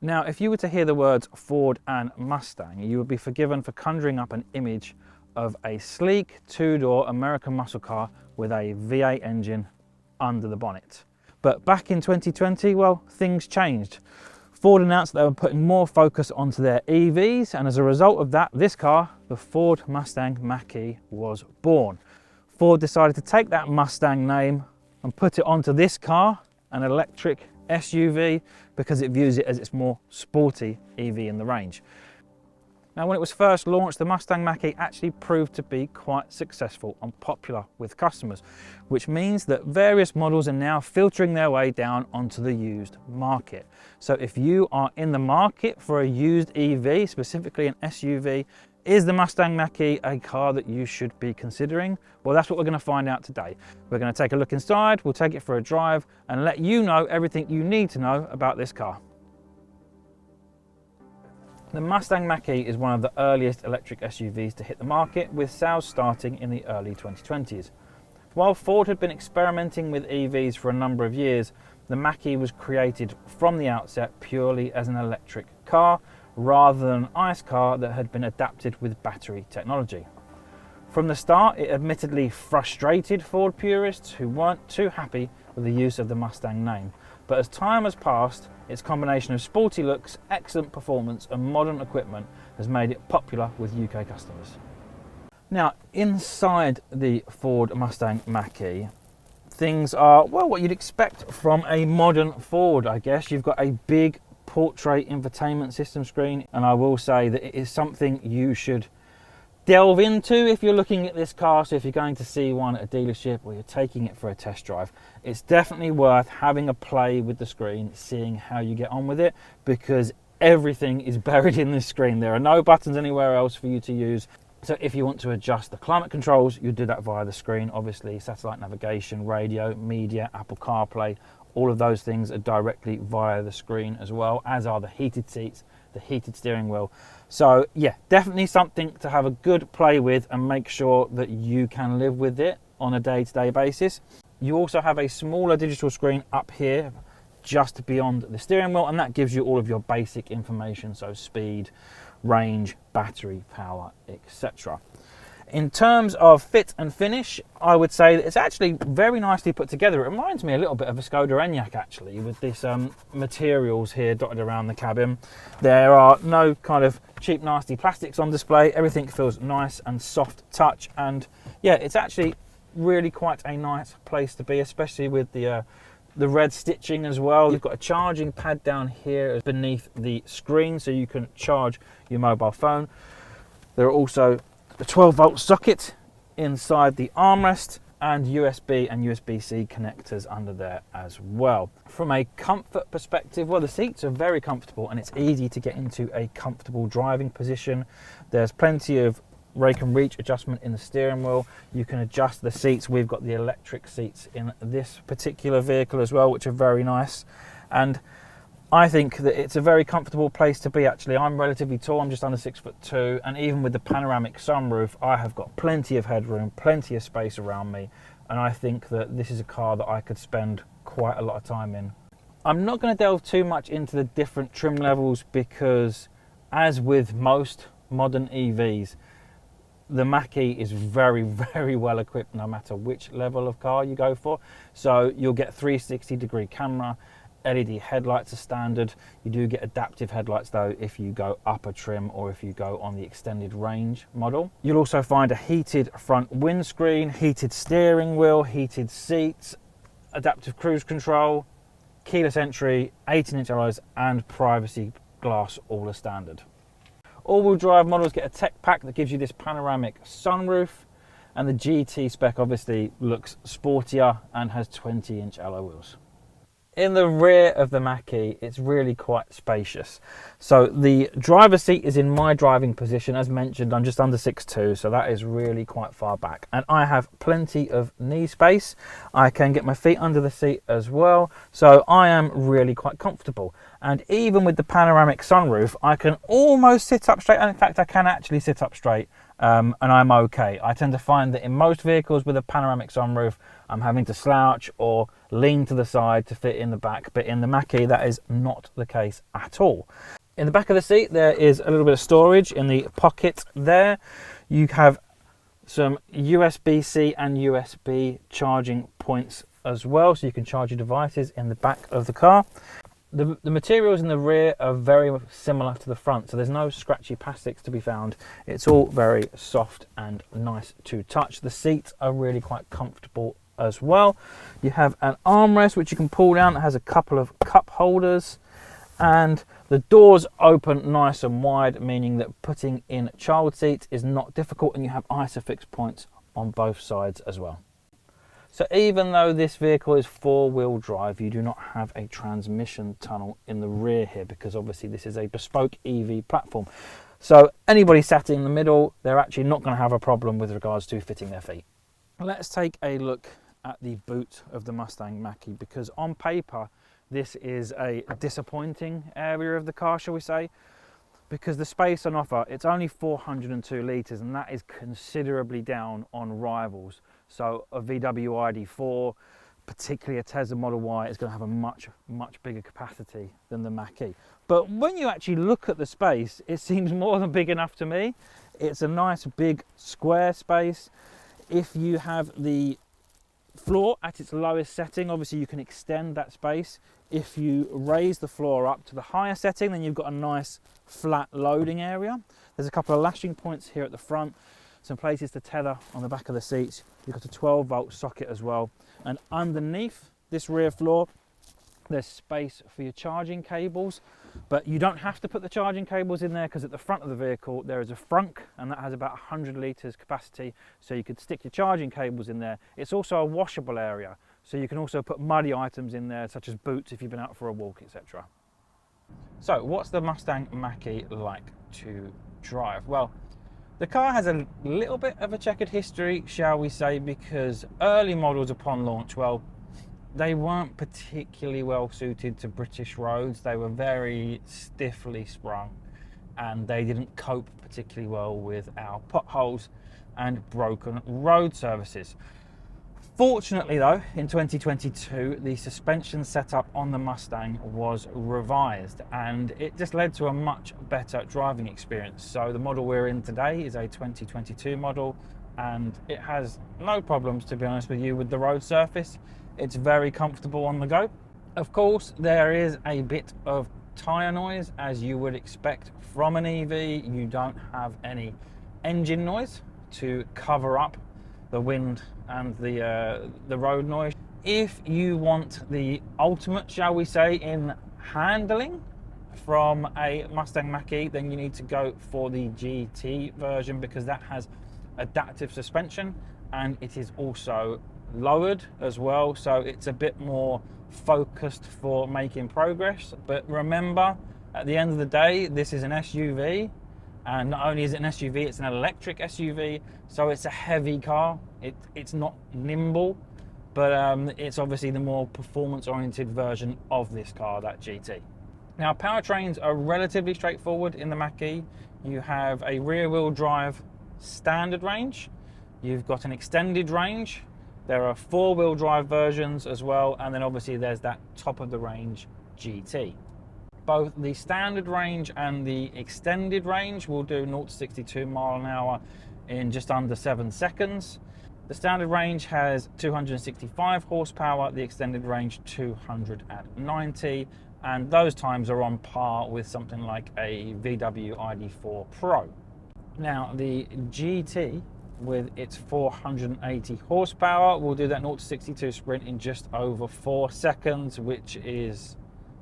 Now, if you were to hear the words Ford and Mustang, you would be forgiven for conjuring up an image of a sleek two-door American muscle car with a V8 engine under the bonnet. But back in 2020, well, things changed. Ford announced they were putting more focus onto their EVs, and as a result of that, this car, the Ford Mustang Mach-E, was born. Ford decided to take that Mustang name and put it onto this car, an electric SUV, because it views it as its more sporty EV in the range. Now, when it was first launched, the Mustang Mach-E actually proved to be quite successful and popular with customers, which means that various models are now filtering their way down onto the used market. So if you are in the market for a used EV, specifically an SUV, is the Mustang Mach-E a car that you should be considering? Well, that's what we're going to find out today. We're going to take a look inside, we'll take it for a drive, and let you know everything you need to know about this car. The Mustang Mach-E is one of the earliest electric SUVs to hit the market, with sales starting in the early 2020s. While Ford had been experimenting with EVs for a number of years, the Mach-E was created from the outset purely as an electric car, rather than an ICE car that had been adapted with battery technology. From the start, it admittedly frustrated Ford purists who weren't too happy with the use of the Mustang name, but as time has passed, its combination of sporty looks, excellent performance and modern equipment has made it popular with UK customers. Now, inside the Ford Mustang Mach-E, things are, well, what you'd expect from a modern Ford, I guess. You've got a big portrait infotainment system screen, and I will say that it is something you should delve into if you're looking at this car. So if you're going to see one at a dealership or you're taking it for a test drive, it's definitely worth having a play with the screen, seeing how you get on with it, because everything is buried in this screen. There are no buttons anywhere else for you to use. So if you want to adjust the climate controls, you do that via the screen. Obviously, satellite navigation, radio, media, Apple CarPlay, all of those things are directly via the screen, as well as are the heated seats, the heated steering wheel. So yeah, definitely something to have a good play with and make sure that you can live with it on a day-to-day basis. You also have a smaller digital screen up here just beyond the steering wheel, and that gives you all of your basic information, so speed, range, battery, power, etc. In terms of fit and finish, I would say that it's actually very nicely put together. It reminds me a little bit of a Skoda Enyaq, actually, with this materials here dotted around the cabin. There are no kind of cheap, nasty plastics on display. Everything feels nice and soft touch, and yeah, it's actually really quite a nice place to be, especially with the red stitching as well. You've got a charging pad down here beneath the screen, so you can charge your mobile phone. There are also a 12-volt socket inside the armrest, and USB and USB-C connectors under there as well. From a comfort perspective, well, the seats are very comfortable and it's easy to get into a comfortable driving position. There's plenty of rake and reach adjustment in the steering wheel. You can adjust the seats. We've got the electric seats in this particular vehicle as well, which are very nice. And I think that it's a very comfortable place to be, actually. I'm relatively tall, I'm just under 6'2", and even with the panoramic sunroof, I have got plenty of headroom, plenty of space around me, and I think that this is a car that I could spend quite a lot of time in. I'm not going to delve too much into the different trim levels because, as with most modern EVs, the Mach-E is very, very well equipped no matter which level of car you go for. So you'll get 360-degree camera, LED headlights are standard. You do get adaptive headlights though if you go up a trim or if you go on the extended range model. You'll also find a heated front windscreen, heated steering wheel, heated seats, adaptive cruise control, keyless entry, 18-inch alloys and privacy glass, all as standard. All-wheel drive models get a tech pack that gives you this panoramic sunroof, and the GT spec obviously looks sportier and has 20-inch alloy wheels. In the rear of the Mach-E, it's really quite spacious. So the driver's seat is in my driving position. As mentioned, I'm just under 6'2", so that is really quite far back. And I have plenty of knee space. I can get my feet under the seat as well. So I am really quite comfortable. And even with the panoramic sunroof, I can almost sit up straight. And in fact, I can actually sit up straight and I'm okay. I tend to find that in most vehicles with a panoramic sunroof, I'm having to slouch or lean to the side to fit in the back, but in the Mach-E that is not the case at all. In the back of the seat there is a little bit of storage in the pocket there. You have some USB-C and USB charging points as well, so you can charge your devices in the back of the car. The materials in the rear are very similar to the front, so there's no scratchy plastics to be found. It's all very soft and nice to touch. The seats are really quite comfortable as well. You have an armrest which you can pull down that has a couple of cup holders, and the doors open nice and wide, meaning that putting in child seats is not difficult, and you have ISOFIX points on both sides as well. So even though this vehicle is four-wheel drive, you do not have a transmission tunnel in the rear here, because obviously this is a bespoke EV platform. So anybody sat in the middle, they're actually not going to have a problem with regards to fitting their feet. Let's take a look at the boot of the Mustang Mach-E, because on paper this is a disappointing area of the car, shall we say, because the space on offer, it's only 402 litres, and that is considerably down on rivals. So a VW ID4, particularly a Tesla Model Y, is going to have a much bigger capacity than the Mach-E. But when you actually look at the space, it seems more than big enough to me. It's a nice big square space. If you have the floor at its lowest setting, obviously you can extend that space. If you raise the floor up to the higher setting, then you've got a nice flat loading area. There's a couple of lashing points here at the front, some places to tether on the back of the seats. You've got a 12-volt socket as well, and underneath this rear floor there's space for your charging cables, but you don't have to put the charging cables in there, because at the front of the vehicle there is a frunk, and that has about 100 litres capacity, so you could stick your charging cables in there. It's also a washable area, so you can also put muddy items in there, such as boots if you've been out for a walk, etc. So what's the Mustang Mach-E like to drive? Well, the car has a little bit of a checkered history, shall we say, because early models upon launch, well, they weren't particularly well suited to British roads. They were very stiffly sprung, and they didn't cope particularly well with our potholes and broken road surfaces. Fortunately though, in 2022, the suspension setup on the Mustang was revised, and it just led to a much better driving experience. So the model we're in today is a 2022 model, and it has no problems, to be honest with you, with the road surface. It's very comfortable on the go. Of course, there is a bit of tyre noise, as you would expect from an EV. You don't have any engine noise to cover up the wind and the road noise. If you want the ultimate, shall we say, in handling from a Mustang Mach-E, then you need to go for the GT version, because that has adaptive suspension, and it is also lowered as well, so it's a bit more focused for making progress. But remember, at the end of the day, this is an SUV, and not only is it an SUV, it's an electric SUV, so it's a heavy car. It's not nimble, but it's obviously the more performance-oriented version of this car, that GT. Now, powertrains are relatively straightforward in the Mach-E. You have a rear-wheel drive standard range, you've got an extended range, there are four-wheel drive versions as well, and then obviously there's that top-of-the-range GT. Both the standard range and the extended range will do 0 to 62 mile an hour in just under 7 seconds. The standard range has 265 horsepower, the extended range 290, and those times are on par with something like a VW ID4 Pro. Now, the GT, with its 480 horsepower, will do that 0 to 62 sprint in just over 4 seconds, which is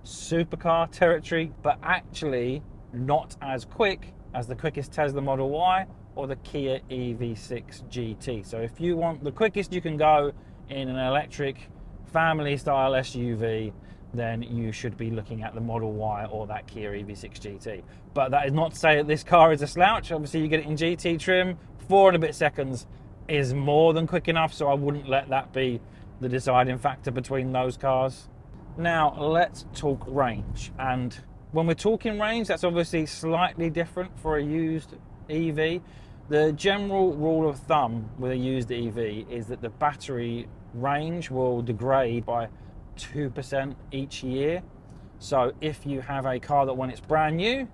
supercar territory, but actually not as quick as the quickest Tesla Model Y or the Kia EV6 GT. So if you want the quickest you can go in an electric family style SUV, then you should be looking at the Model Y or that Kia EV6 GT. But that is not to say that this car is a slouch. Obviously you get it in GT trim, 4 and a bit seconds is more than quick enough, so I wouldn't let that be the deciding factor between those cars. Now let's talk range, and when we're talking range, that's obviously slightly different for a used EV. The general rule of thumb with a used EV is that the battery range will degrade by 2% each year. So if you have a car that when it's brand new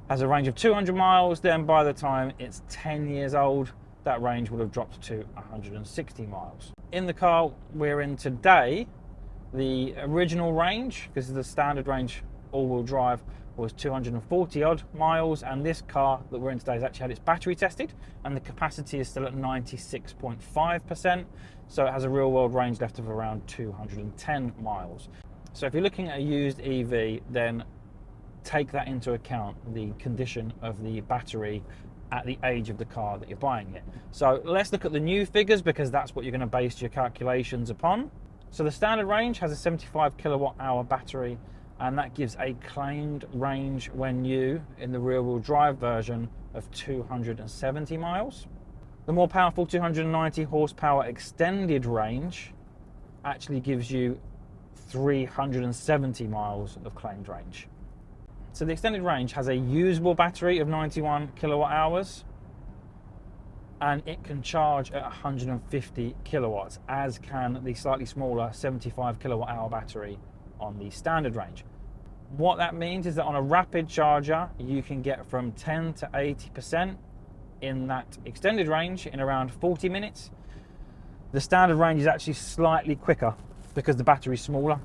has a range of 200 miles, then by the time it's 10 years old, that range would have dropped to 160 miles. In the car we're in today, the original range, because the standard range all-wheel drive, was 240 odd miles, and this car that we're in today has actually had its battery tested and the capacity is still at 96.5%, so it has a real world range left of around 210 miles. So if you're looking at a used EV, then take that into account, the condition of the battery at the age of the car that you're buying it. So let's look at the new figures, because that's what you're going to base your calculations upon. So the standard range has a 75 kilowatt hour battery, and that gives a claimed range when new in the rear wheel drive version of 270 miles. The more powerful 290 horsepower extended range actually gives you 370 miles of claimed range. So the extended range has a usable battery of 91 kilowatt hours, and it can charge at 150 kilowatts, as can the slightly smaller 75 kilowatt hour battery on the standard range. What that means is that on a rapid charger, you can get from 10 to 80% in that extended range in around 40 minutes. The standard range is actually slightly quicker because the battery is smaller,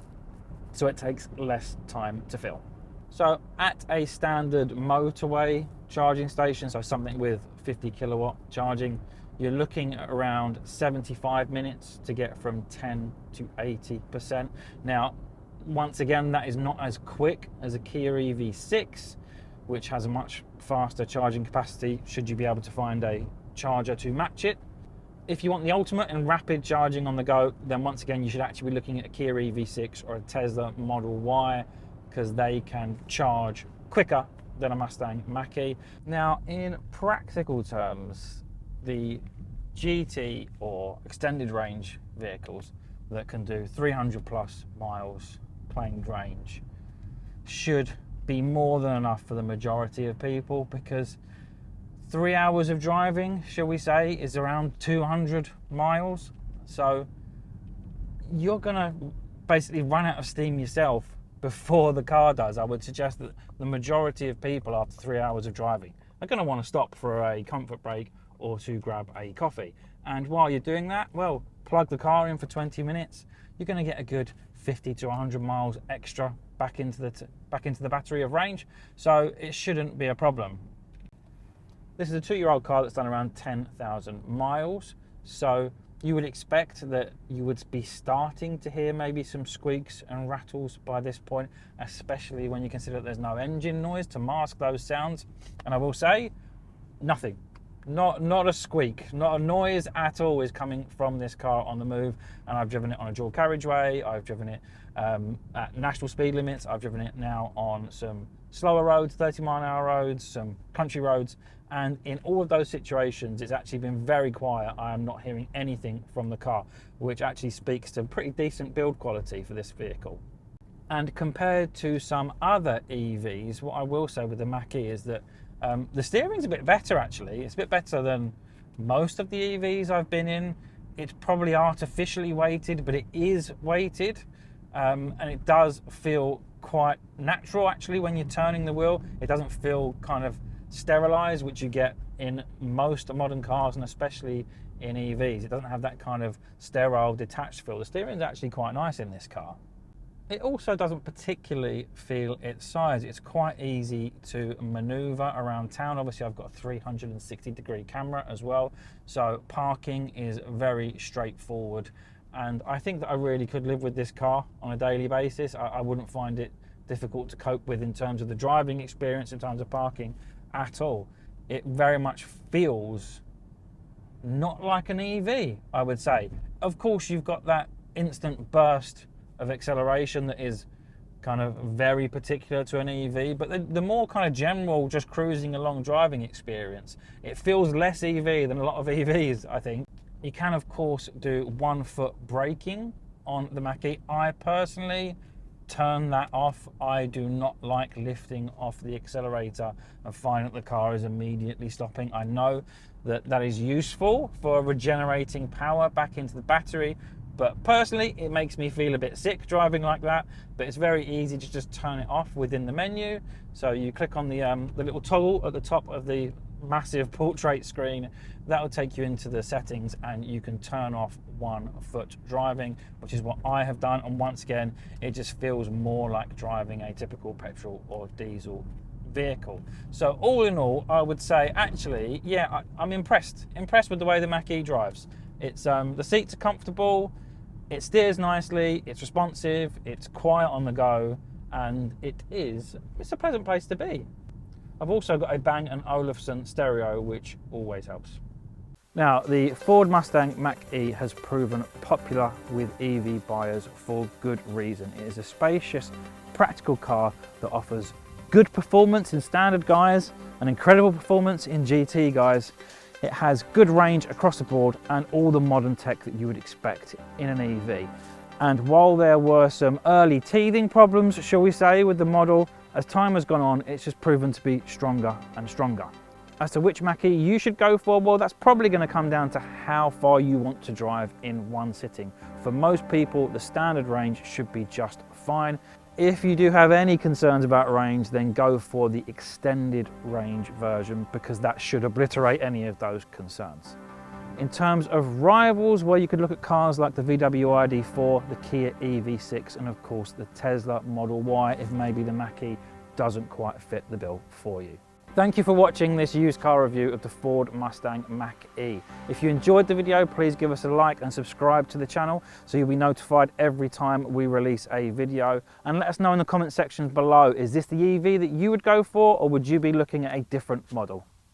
so it takes less time to fill. So at a standard motorway charging station, so something with 50 kilowatt charging, you're looking at around 75 minutes to get from 10 to 80%. Now, once again, that is not as quick as a Kia EV6, which has a much faster charging capacity should you be able to find a charger to match it. If you want the ultimate in rapid charging on the go, then once again you should actually be looking at a Kia EV6 or a Tesla Model Y, because they can charge quicker than a Mustang Mach-E. Now, in practical terms, the GT or extended range vehicles that can do 300 plus miles claimed range should be more than enough for the majority of people, because 3 hours of driving, shall we say, is around 200 miles. So you're gonna basically run out of steam yourself before the car does. I would suggest that the majority of people after 3 hours of driving are going to want to stop for a comfort break or to grab a coffee. And while you're doing that, well, plug the car in for 20 minutes. You're going to get a good 50 to 100 miles extra back into the battery of range, so it shouldn't be a problem. This is a 2-year-old car that's done around 10,000 miles, so you would expect that you would be starting to hear maybe some squeaks and rattles by this point, especially when you consider that there's no engine noise to mask those sounds. And I will say, nothing. Not a squeak, not a noise at all is coming from this car on the move. And I've driven it on a dual carriageway, I've driven it at national speed limits, I've driven it now on some slower roads, 30-mile-an-hour roads, some country roads, and in all of those situations it's actually been very quiet. I am not hearing anything from the car, which actually speaks to pretty decent build quality for this vehicle. And compared to some other EVs, what I will say with the Mach-E is that the steering's a bit better actually. It's a bit better than most of the EVs I've been in. It's probably artificially weighted, but it is weighted, and it does feel quite natural actually when you're turning the wheel. It doesn't feel kind of sterilized, which you get in most modern cars and especially in EVs. It doesn't have that kind of sterile detached feel. The steering is actually quite nice in this car. It also doesn't particularly feel its size. It's quite easy to maneuver around town. Obviously I've got a 360-degree camera as well, so parking is very straightforward, and I think that I really could live with this car on a daily basis. I wouldn't find it difficult to cope with in terms of the driving experience, in terms of parking at all. It very much feels not like an EV, I would say. Of course you've got that instant burst of acceleration that is kind of very particular to an EV, but the more kind of general just cruising along driving experience, it feels less EV than a lot of EVs, I think. You can of course do 1-foot braking on the Mach-E. I personally turn that off. I do not like lifting off the accelerator and finding that the car is immediately stopping. I know that that is useful for regenerating power back into the battery, but personally it makes me feel a bit sick driving like that. But it's very easy to just turn it off within the menu. So you click on the little toggle at the top of the massive portrait screen. That will take you into the settings and you can turn off 1 foot driving, which is what I have done. And once again, it just feels more like driving a typical petrol or diesel vehicle. So all in all, I would say actually, yeah, I'm impressed with the way the Mach-E drives. It's the seats are comfortable, it steers nicely, it's responsive, it's quiet on the go, and it's a pleasant place to be. I've also got a Bang & Olufsen stereo, which always helps. Now, the Ford Mustang Mach-E has proven popular with EV buyers for good reason. It is a spacious, practical car that offers good performance in standard guise and incredible performance in GT guise. It has good range across the board and all the modern tech that you would expect in an EV. And while there were some early teething problems, shall we say, with the model, as time has gone on, it's just proven to be stronger and stronger. As to which Mach-E you should go for, well, that's probably going to come down to how far you want to drive in one sitting. For most people, the standard range should be just fine. If you do have any concerns about range, then go for the extended range version, because that should obliterate any of those concerns. In terms of rivals, well, you could look at cars like the VW ID4, the Kia EV6, and of course the Tesla Model Y if maybe the Mach-E doesn't quite fit the bill for you. Thank you for watching this used car review of the Ford Mustang Mach-E. If you enjoyed the video, please give us a like and subscribe to the channel so you'll be notified every time we release a video. And let us know in the comment sections below, is this the EV that you would go for, or would you be looking at a different model?